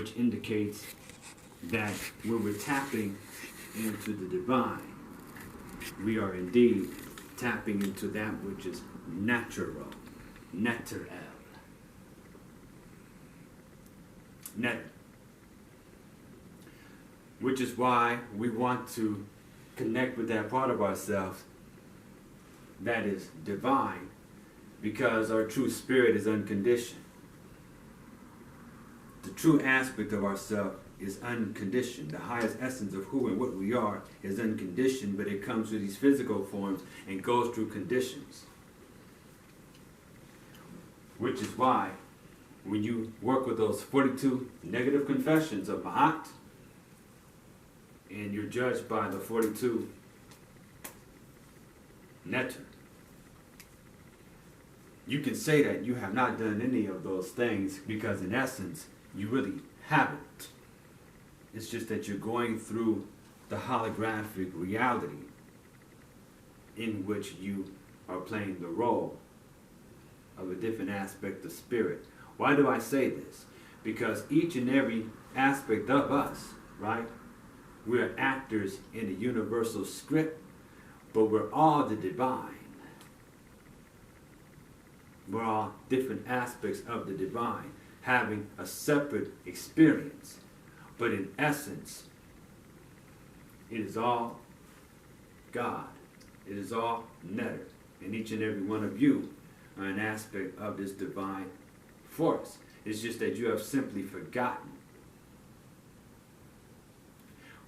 which indicates that when we're tapping into the divine, we are indeed tapping into that which is natural, natural. Net. Which is why we want to connect with that part of ourselves that is divine, because our true spirit is unconditioned. The true aspect of ourselves is unconditioned. The highest essence of who and what we are is unconditioned, but it comes through these physical forms and goes through conditions. Which is why when you work with those 42 negative confessions of Ma'at, and you're judged by the 42 Netter, you can say that you have not done any of those things, because in essence, you really haven't. It's just that you're going through the holographic reality in which you are playing the role of a different aspect of spirit. Why do I say this? Because each and every aspect of us, right? We're actors in a universal script, but we're all the divine. We're all different aspects of the divine, having a separate experience. But in essence, it is all God. It is all Netter. And each and every one of you are an aspect of this divine force. It's just that you have simply forgotten.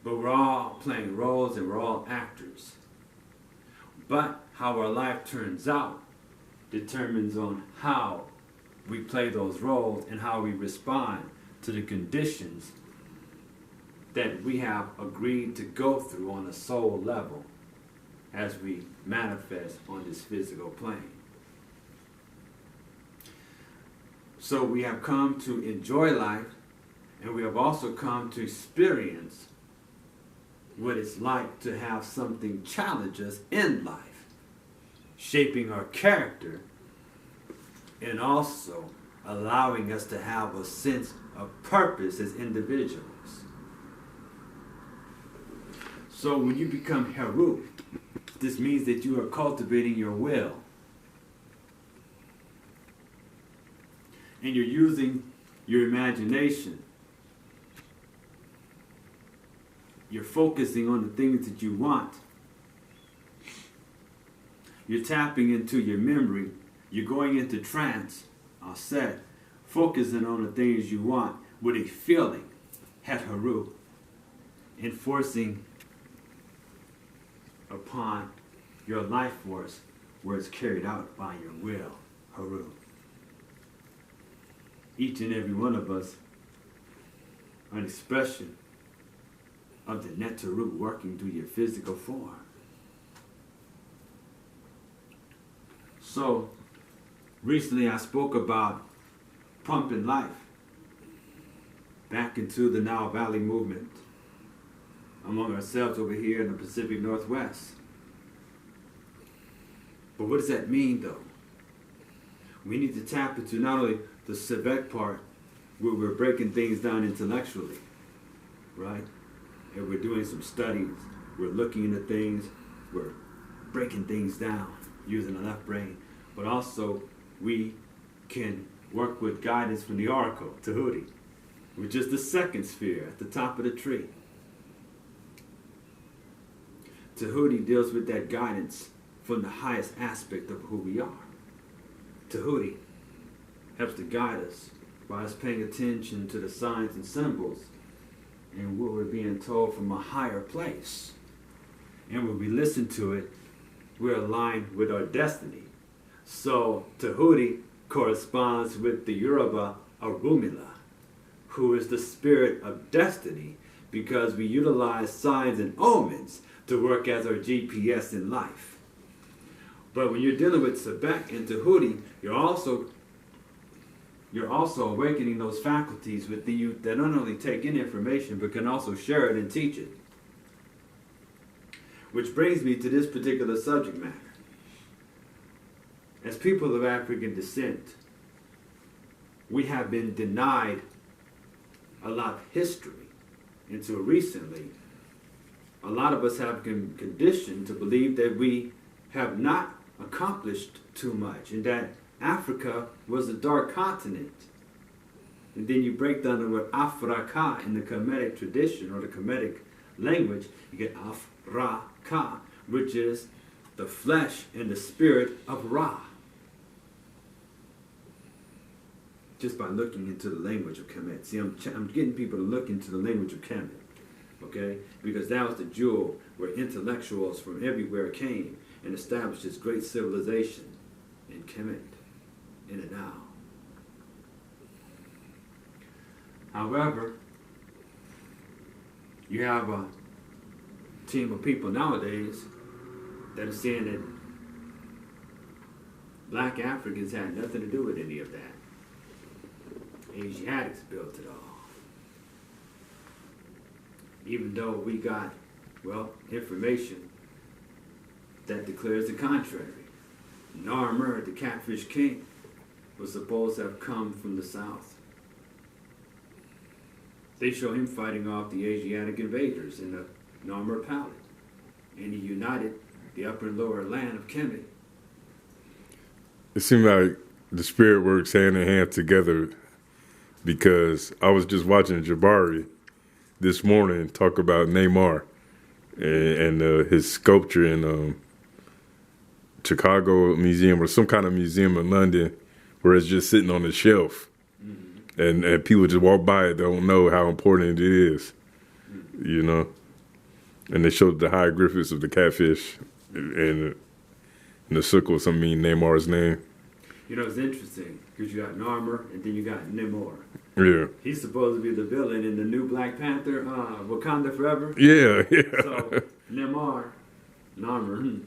But we're all playing roles and we're all actors. But how our life turns out determines on how we play those roles and how we respond to the conditions that we have agreed to go through on a soul level as we manifest on this physical plane. So we have come to enjoy life, and we have also come to experience what it's like to have something challenge us in life, shaping our character, and also allowing us to have a sense of purpose as individuals. So when you become Heru, this means that you are cultivating your will. And you're using your imagination. You're focusing on the things that you want. You're tapping into your memory. You're going into trance, I'll say, focusing on the things you want with a feeling, Het Heru, enforcing upon your life force where it's carried out by your will, Heru. Each and every one of us are an expression of the Neteru working through your physical form. So, recently I spoke about pumping life back into the Nile Valley movement among ourselves over here in the Pacific Northwest. But what does that mean, though? We need to tap into not only the civic part, where we're breaking things down intellectually, right? And we're doing some studies, we're looking into things, we're breaking things down using the left brain, but also we can work with guidance from the oracle, Tahuti, which is the second sphere at the top of the tree. Tahuti deals with that guidance from the highest aspect of who we are. Tahuti helps to guide us by us paying attention to the signs and symbols and what we're being told from a higher place. And when we listen to it, we're aligned with our destiny. So Tahuti corresponds with the Yoruba Orunmila, who is the spirit of destiny, because we utilize signs and omens to work as our GPS in life. But when you're dealing with Sebek and Tahuti, you're also awakening those faculties within you that not only take in information, but can also share it and teach it. Which brings me to this particular subject matter. As people of African descent, we have been denied a lot of history. Until recently, a lot of us have been conditioned to believe that we have not accomplished too much and that Africa was a dark continent. And then you break down the word Afrika in the Kemetic tradition or the Kemetic language, you get Afrika, which is the flesh and the spirit of Ra. Just by looking into the language of Kemet. See, I'm getting people to look into the language of Kemet, okay? Because that was the jewel where intellectuals from everywhere came and established this great civilization in Kemet, in it now. However, you have a team of people nowadays that are saying that black Africans had nothing to do with any of that. Asiatics built it all. Even though we got, well, information that declares the contrary. Narmer, the catfish king, was supposed to have come from the south. They show him fighting off the Asiatic invaders in the Narmer Palace. And he united the upper and lower land of Kemet. It seems like the spirit works hand in hand together, because I was just watching Jabari this morning talk about Neymar and his sculpture in Chicago Museum or some kind of museum in London where it's just sitting on the shelf. Mm-hmm. And people just walk by it, don't know how important it is, you know. And they showed the hieroglyphics of the catfish and the circle, something mean Neymar's name. You know, it's interesting because you got Narmer and then you got Namor. Yeah. He's supposed to be the villain in the new Black Panther, Wakanda Forever. Yeah, yeah. So, Narmer,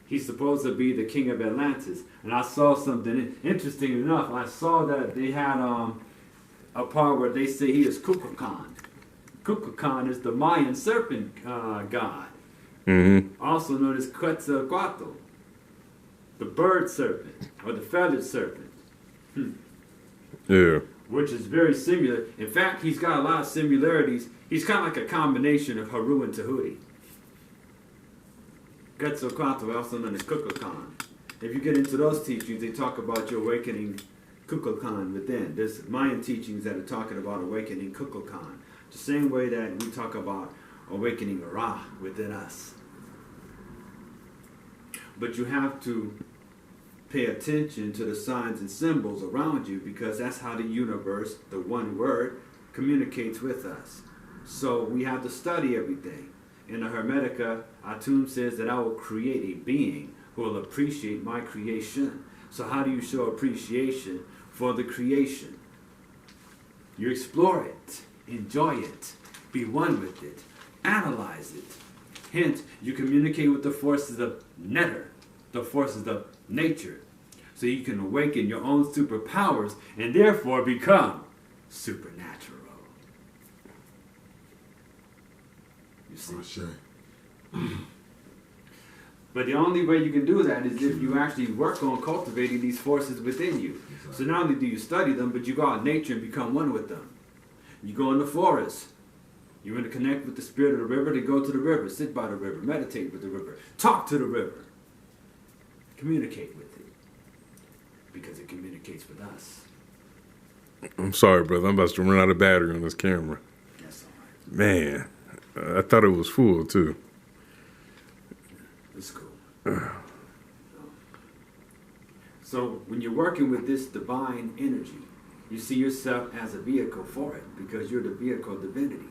he's supposed to be the king of Atlantis. And I saw something interesting enough. I saw that they had a part where they say he is Kukulkan. Kukulkan is the Mayan serpent god. Mm-hmm. Also known as Quetzalcoatl, the bird serpent or the feathered serpent. Yeah. Which is very similar. In fact, he's got a lot of similarities. He's kind of like a combination of Haru and Tahuti. Quetzalcoatl, also known as Kukulkan. If you get into those teachings, they talk about your awakening Kukulkan within. There's Mayan teachings that are talking about awakening Kukulkan. The same way that we talk about awakening Ra within us. But you have to pay attention to the signs and symbols around you, because that's how the universe, the one word, communicates with us. So we have to study everything. In the Hermetica, Atum says that I will create a being who will appreciate my creation. So how do you show appreciation for the creation? You explore it, enjoy it, be one with it, analyze it. Hence, you communicate with the forces of Netter, the forces of nature, so you can awaken your own superpowers and therefore become supernatural. You see? But the only way you can do that is if you actually work on cultivating these forces within you. So not only do you study them, but you go out in nature and become one with them. You go in the forest. You want to connect with the spirit of the river, then go to the river, sit by the river, meditate with the river, talk to the river, communicate with it, because it communicates with us. I'm sorry, brother. I'm about to run out of battery on this camera. That's all right. Man, I thought it was full, too. It's cool. So when you're working with this divine energy, you see yourself as a vehicle for it, because you're the vehicle of divinity.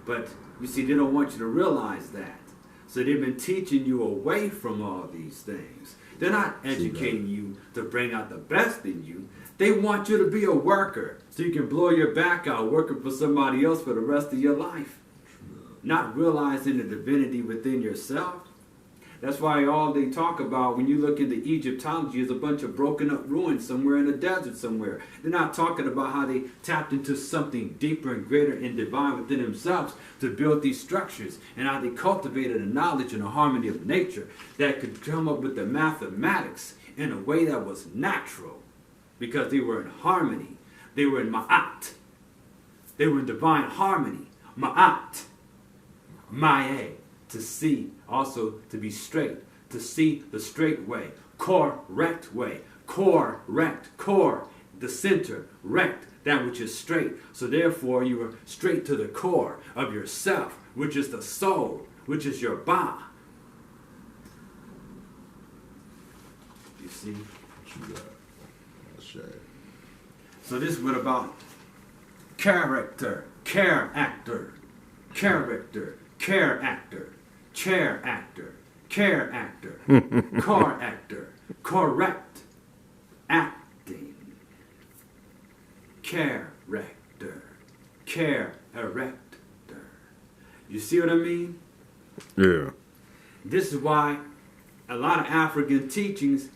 But you see, they don't want you to realize that. So they've been teaching you away from all these things. They're not educating you to bring out the best in you. They want you to be a worker so you can blow your back out working for somebody else for the rest of your life. Not realizing the divinity within yourself. That's why all they talk about when you look into Egyptology is a bunch of broken up ruins somewhere in the desert somewhere. They're not talking about how they tapped into something deeper and greater and divine within themselves to build these structures, and how they cultivated a knowledge and a harmony of nature that could come up with the mathematics in a way that was natural, because they were in harmony. They were in ma'at. They were in divine harmony. Ma'at. Ma'e. To see. Also to be straight. To see the straight way. Correct way. Correct. Core. The center. Rect. That which is straight. So therefore you are straight to the core of yourself, which is the soul, which is your ba. You see? What you got? That's shame. So this is what about character, care actor, character, care actor, chair actor, care actor, car actor, correct, acting, character, care erector. You see what I mean? Yeah. This is why a lot of African teachings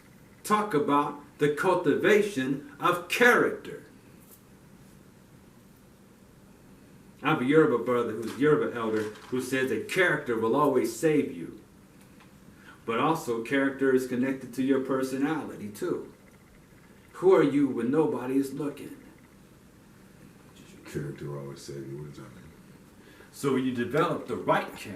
talk about the cultivation of character. I have a Yoruba brother who's Yoruba elder who says that character will always save you. But also character is connected to your personality too. Who are you when nobody is looking? Character always say you. What does that mean? So when you develop the right character,